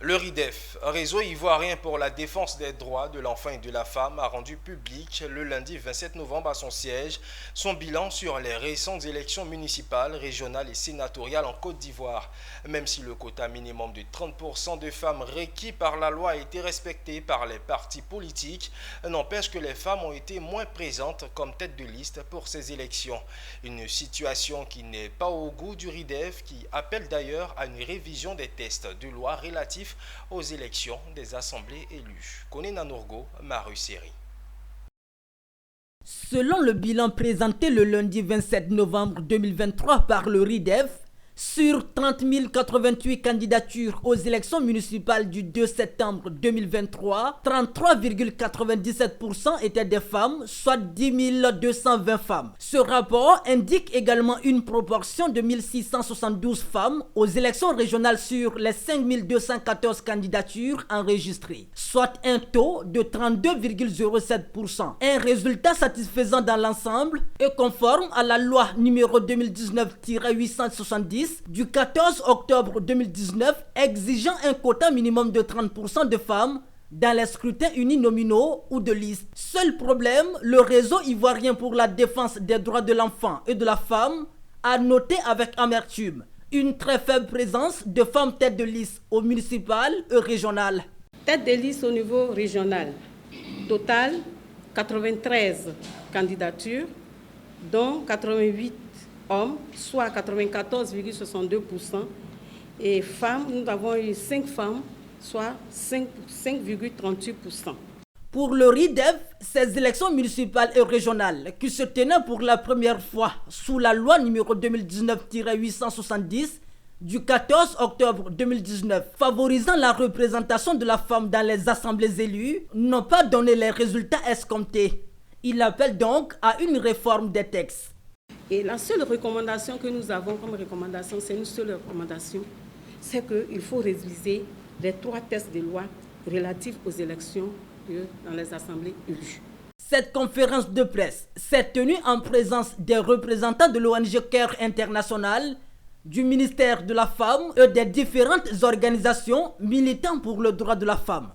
Le RIDEF, Réseau ivoirien pour la défense des droits de l'enfant et de la femme, a rendu public le lundi 27 novembre à son siège son bilan sur les récentes élections municipales, régionales et sénatoriales en Côte d'Ivoire. Même si le quota minimum de 30% de femmes requis par la loi a été respecté par les partis politiques, n'empêche que les femmes ont été moins présentes comme tête de liste pour ces élections. Une situation qui n'est pas au goût du RIDEF, qui appelle d'ailleurs à une révision des textes de loi relatifs aux élections des assemblées élues. Konena Nourgo, Maru Série. Selon le bilan présenté le lundi 27 novembre 2023 par le RIDEF, sur 30 088 candidatures aux élections municipales du 2 septembre 2023, 33,97% étaient des femmes, soit 10 220 femmes. Ce rapport indique également une proportion de 1672 femmes aux élections régionales sur les 5 214 candidatures enregistrées, soit un taux de 32,07%. Un résultat satisfaisant dans l'ensemble et conforme à la loi numéro 2019-870 du 14 octobre 2019 exigeant un quota minimum de 30% de femmes dans les scrutins uninominaux ou de liste. Seul problème, le réseau ivoirien pour la défense des droits de l'enfant et de la femme a noté avec amertume une très faible présence de femmes têtes de liste au municipal et régional. Tête de liste au niveau régional, total 93 candidatures, dont 88 hommes, soit 94,62%, et femmes, nous avons eu 5 femmes, soit 5,38%. Pour le RIDEF, ces élections municipales et régionales, qui se tenaient pour la première fois sous la loi numéro 2019-870 du 14 octobre 2019, favorisant la représentation de la femme dans les assemblées élues, n'ont pas donné les résultats escomptés. Il appelle donc à une réforme des textes. Et la seule recommandation que nous avons comme recommandation, c'est une seule recommandation, c'est qu'il faut réviser les 3 textes de loi relatifs aux élections dans les assemblées élues. Cette conférence de presse s'est tenue en présence des représentants de l'ONG CARE International, du ministère de la Femme et des différentes organisations militant pour le droit de la femme.